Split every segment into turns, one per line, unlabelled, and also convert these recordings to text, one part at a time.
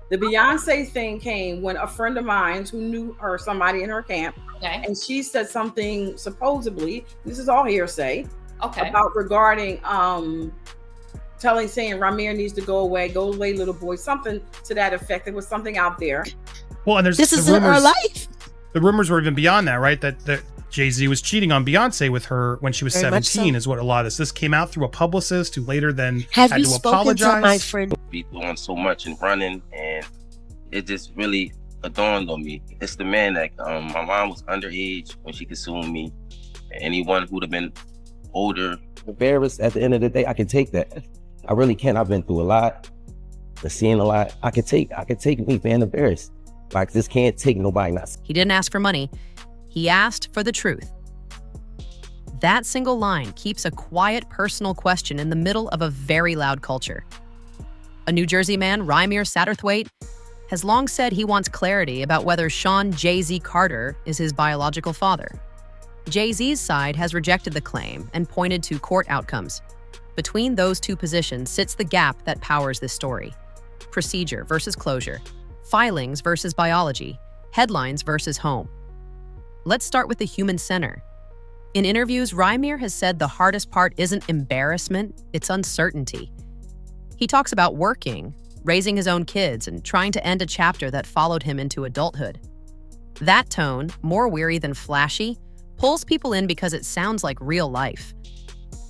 The Beyonce thing came when a friend of mine who knew her, somebody in her camp, and she said something supposedly, this is all hearsay, about regarding saying Rymir needs to go away, little boy, something to that effect. There was something out there.
Well, and
this is her life.
The rumors were even beyond that, right? That Jay-Z was cheating on Beyonce with her when she was 17 is what a lot of this came out through a publicist who later then had to apologize.
To my friend?
Be doing so much and running, and it just really dawned on me. It's the man that my mom was underage when she consumed me. Anyone who'd have been older.
Embarrassed at the end of the day, I can take that. I really can. I've been through a lot, I've seen a lot. I could take me being embarrassed. Like, this can't take nobody.
He didn't ask for money. He asked for the truth. That single line keeps a quiet personal question in the middle of a very loud culture. A New Jersey man, Rymir Satterthwaite, has long said he wants clarity about whether Shawn Jay-Z Carter is his biological father. Jay-Z's side has rejected the claim and pointed to court outcomes. Between those two positions sits the gap that powers this story. Procedure versus closure. Filings versus biology. Headlines versus home. Let's start with the human center. In interviews, Rymir has said the hardest part isn't embarrassment, it's uncertainty. He talks about working, raising his own kids, and trying to end a chapter that followed him into adulthood. That tone, more weary than flashy, pulls people in because it sounds like real life.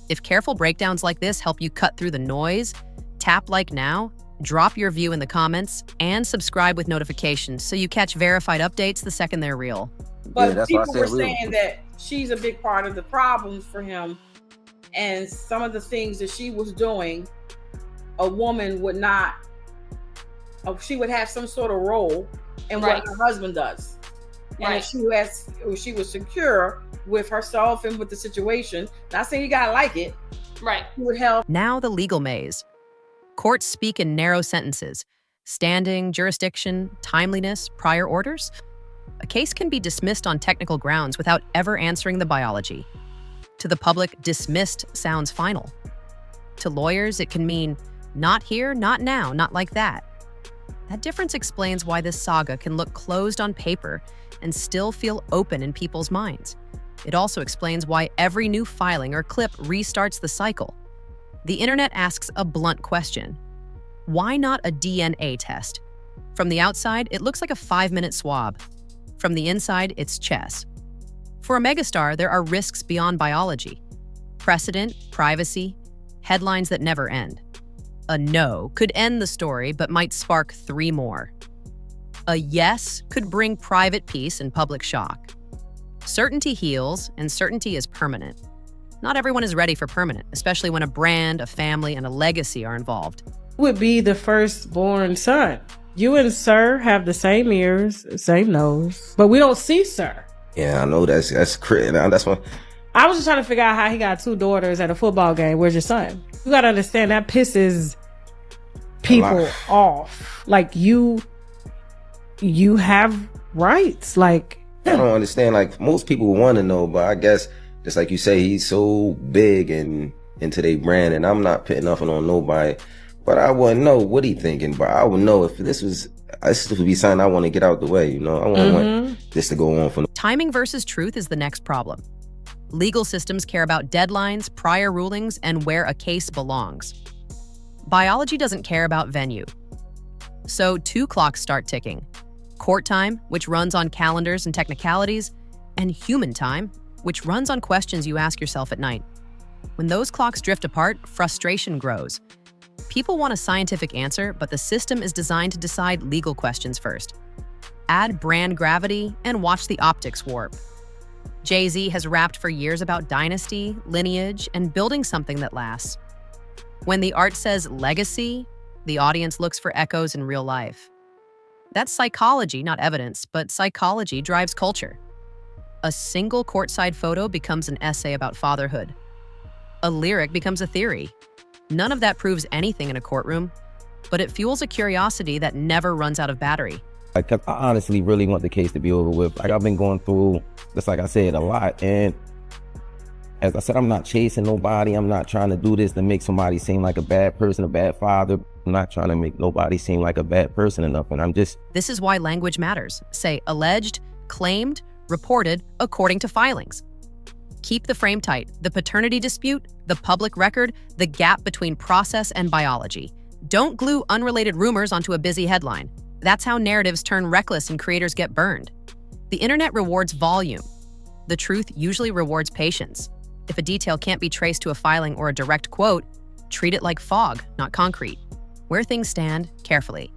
If careful breakdowns like this help you cut through the noise, tap like now, drop your view in the comments, and subscribe with notifications so you catch verified updates the second they're real.
But people were saying that she's a big part of the problems for him, and some of the things that she was doing, a woman would not, she would have some sort of role in what her husband does. And if she was secure with herself and with the situation, not saying you gotta like it, she would help.
Now the legal maze. Courts speak in narrow sentences. Standing, jurisdiction, timeliness, prior orders. A case can be dismissed on technical grounds without ever answering the biology. To the public, dismissed sounds final. To lawyers, it can mean not here, not now, not like that. That difference explains why this saga can look closed on paper and still feel open in people's minds. It also explains why every new filing or clip restarts the cycle. The internet asks a blunt question. Why not a DNA test? From the outside, it looks like a 5-minute swab. From the inside, it's chess. For a megastar, there are risks beyond biology. Precedent, privacy, headlines that never end. A no could end the story, but might spark 3 more. A yes could bring private peace and public shock. Certainty heals, and certainty is permanent. Not everyone is ready for permanent, especially when a brand, a family, and a legacy are involved.
Would be the firstborn son. You and Sir have the same ears, same nose, but we don't see Sir.
Yeah, I know that's crazy. That's what
I was just trying to figure out how he got 2 daughters at a football game. Where's your son? You gotta understand that pisses people off. Like, you have rights. Like,
I don't understand. Like, most people want to know, but I guess just like you say, he's so big and into their brand, and I'm not putting nothing on nobody. But I wouldn't know what he thinking. But I would know if this would be something I want to get out the way. You know, I wouldn't want this to go on for.
Timing versus truth is the next problem. Legal systems care about deadlines, prior rulings, and where a case belongs. Biology doesn't care about venue. So 2 clocks start ticking. Court time, which runs on calendars and technicalities, and human time, which runs on questions you ask yourself at night. When those clocks drift apart, frustration grows. People want a scientific answer, but the system is designed to decide legal questions first. Add brand gravity and watch the optics warp. Jay-Z has rapped for years about dynasty, lineage, and building something that lasts. When the art says legacy, the audience looks for echoes in real life. That's psychology, not evidence, but psychology drives culture. A single courtside photo becomes an essay about fatherhood. A lyric becomes a theory. None of that proves anything in a courtroom, but it fuels a curiosity that never runs out of battery.
Like, I honestly really want the case to be over with. Like, I've been going through, just like I said, a lot, and as I said, I'm not chasing nobody. I'm not trying to do this to make somebody seem like a bad person, a bad father. I'm not trying to make nobody seem like a bad person or nothing.
This is why language matters. Say alleged, claimed, reported, according to filings. Keep the frame tight. The paternity dispute, the public record, the gap between process and biology. Don't glue unrelated rumors onto a busy headline. That's how narratives turn reckless and creators get burned. The internet rewards volume. The truth usually rewards patience. If a detail can't be traced to a filing or a direct quote, treat it like fog, not concrete. Where things stand, carefully.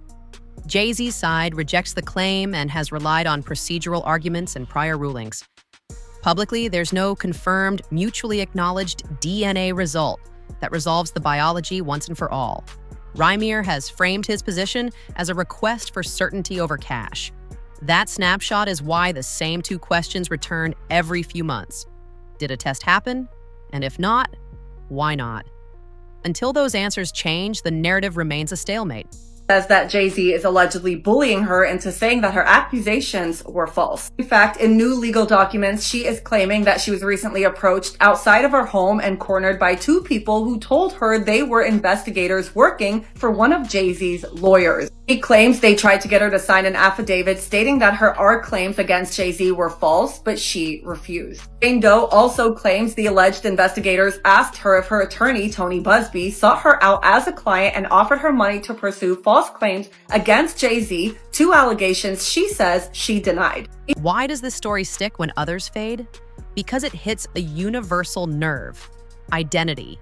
Jay-Z's side rejects the claim and has relied on procedural arguments and prior rulings. Publicly, there's no confirmed, mutually acknowledged DNA result that resolves the biology once and for all. Rymir has framed his position as a request for certainty over cash. That snapshot is why the same two questions return every few months. Did a test happen? And if not, why not? Until those answers change, the narrative remains a stalemate.
Says that Jay-Z is allegedly bullying her into saying that her accusations were false. In fact, in new legal documents, she is claiming that she was recently approached outside of her home and cornered by two people who told her they were investigators working for one of Jay-Z's lawyers. She claims they tried to get her to sign an affidavit stating that her claims against Jay-Z were false, but she refused. Jane Doe also claims the alleged investigators asked her if her attorney, Tony Busby, sought her out as a client and offered her money to pursue false claims against Jay-Z, two allegations she says she denied.
Why does this story stick when others fade? Because it hits a universal nerve: identity.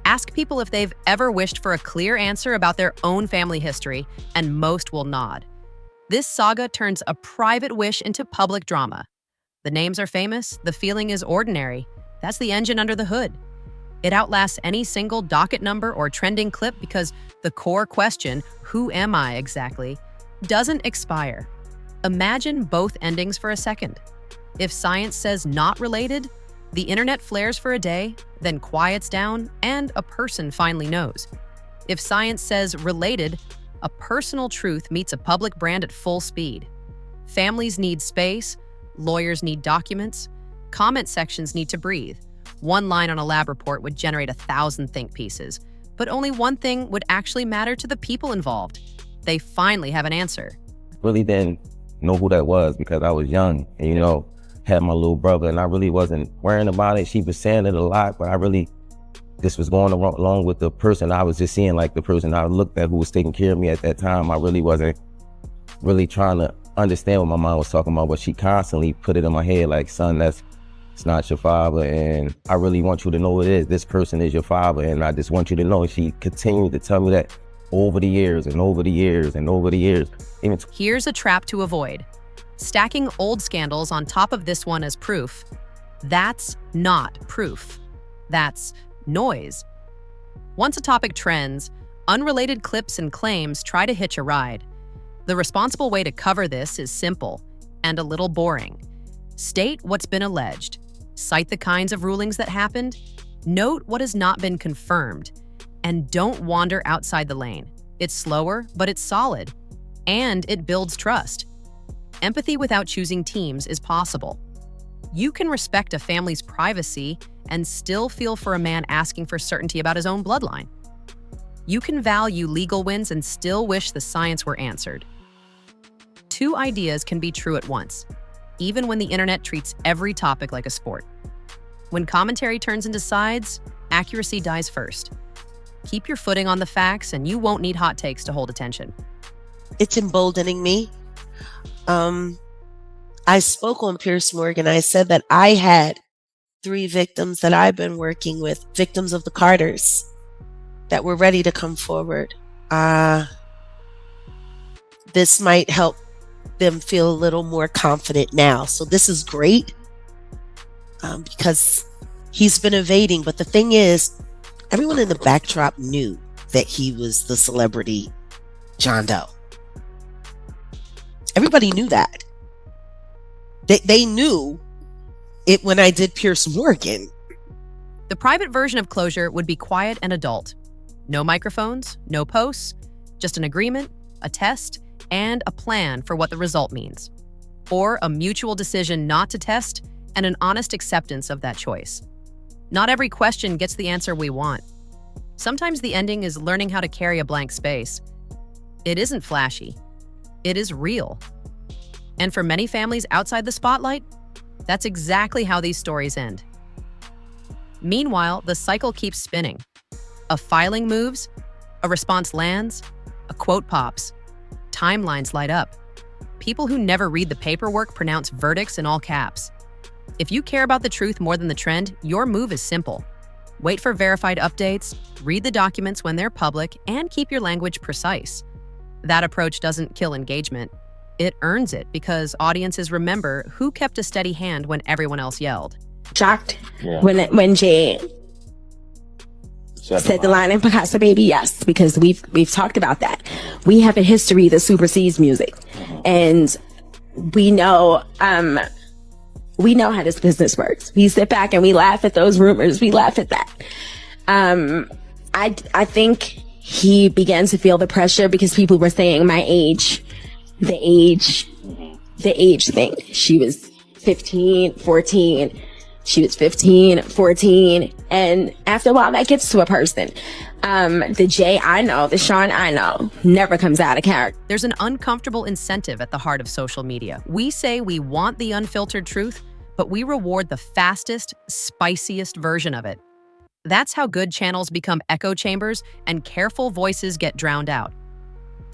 Ask people if they've ever wished for a clear answer about their own family history, and most will nod. This saga turns a private wish into public drama. The names are famous, the feeling is ordinary. That's the engine under the hood. It outlasts any single docket number or trending clip because the core question, who am I exactly, doesn't expire. Imagine both endings for a second. If science says not related, the internet flares for a day, then quiets down, and a person finally knows. If science says related, a personal truth meets a public brand at full speed. Families need space, lawyers need documents, comment sections need to breathe. One line on a lab report would generate 1,000 think pieces, but only one thing would actually matter to the people involved. They finally have an answer.
Really didn't know who that was because I was young and, had my little brother, and I really wasn't worrying about it. She was saying it a lot, but I really just was going along with the person I was just seeing, like the person I looked at who was taking care of me at that time. I really wasn't really trying to understand what my mom was talking about, but she constantly put it in my head like, son, it's not your father, and I really want you to know it is. This person is your father, and I just want you to know. She continued to tell me that over the years and over the years and over the years.
Here's a trap to avoid. Stacking old scandals on top of this one as proof. That's not proof. That's noise. Once a topic trends, unrelated clips and claims try to hitch a ride. The responsible way to cover this is simple and a little boring. State what's been alleged. Cite the kinds of rulings that happened. Note what has not been confirmed. And don't wander outside the lane. It's slower, but it's solid. And it builds trust. Empathy without choosing teams is possible. You can respect a family's privacy and still feel for a man asking for certainty about his own bloodline. You can value legal wins and still wish the science were answered. Two ideas can be true at once, even when the internet treats every topic like a sport. When commentary turns into sides, accuracy dies first. Keep your footing on the facts and you won't need hot takes to hold attention.
It's emboldening me. I spoke on Piers Morgan. I said that I had 3 victims that I've been working with, victims of the Carters, that were ready to come forward. This might help them feel a little more confident now. So this is great because he's been evading. But the thing is, everyone in the backdrop knew that he was the celebrity John Doe. Everybody knew that. They knew it when I did Piers Morgan.
The private version of closure would be quiet and adult. No microphones, no posts, just an agreement, a test, and a plan for what the result means. Or a mutual decision not to test and an honest acceptance of that choice. Not every question gets the answer we want. Sometimes the ending is learning how to carry a blank space. It isn't flashy. It is real. And for many families outside the spotlight, that's exactly how these stories end. Meanwhile, the cycle keeps spinning. A filing moves, a response lands, a quote pops. Timelines light up. People who never read the paperwork pronounce verdicts in all caps. If you care about the truth more than the trend, your move is simple. Wait for verified updates, read the documents when they're public, and keep your language precise. That approach doesn't kill engagement. It earns it because audiences remember who kept a steady hand when everyone else yelled.
Shocked when Jay said the line in Picasso Baby, yes, because we've talked about that. We have a history that supersedes music, and we know how this business works. We sit back and we laugh at those rumors. We laugh at that. I think he began to feel the pressure because people were saying my age, the age thing. She was 15, 14. She was 15, 14. And after a while, that gets to a person. The Jay I know, the Shawn I know, never comes out of character.
There's an uncomfortable incentive at the heart of social media. We say we want the unfiltered truth, but we reward the fastest, spiciest version of it. That's how good channels become echo chambers and careful voices get drowned out.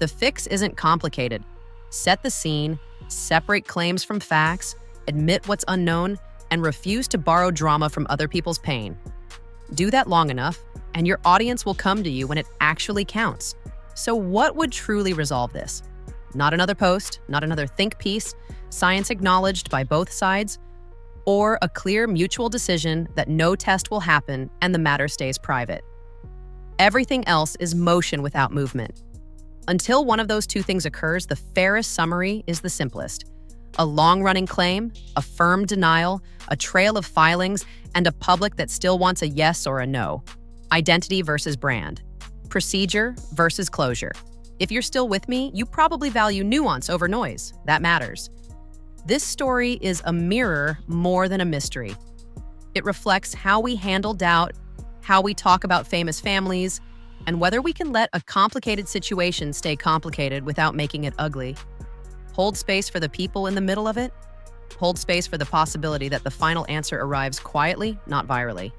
The fix isn't complicated. Set the scene, separate claims from facts, admit what's unknown, and refuse to borrow drama from other people's pain. Do that long enough, and your audience will come to you when it actually counts. So what would truly resolve this? Not another post, not another think piece, science acknowledged by both sides, or a clear mutual decision that no test will happen and the matter stays private. Everything else is motion without movement. Until one of those two things occurs, the fairest summary is the simplest. A long-running claim, a firm denial, a trail of filings, and a public that still wants a yes or a no. Identity versus brand. Procedure versus closure. If you're still with me, you probably value nuance over noise. That matters. This story is a mirror more than a mystery. It reflects how we handle doubt, how we talk about famous families, and whether we can let a complicated situation stay complicated without making it ugly. Hold space for the people in the middle of it. Hold space for the possibility that the final answer arrives quietly, not virally.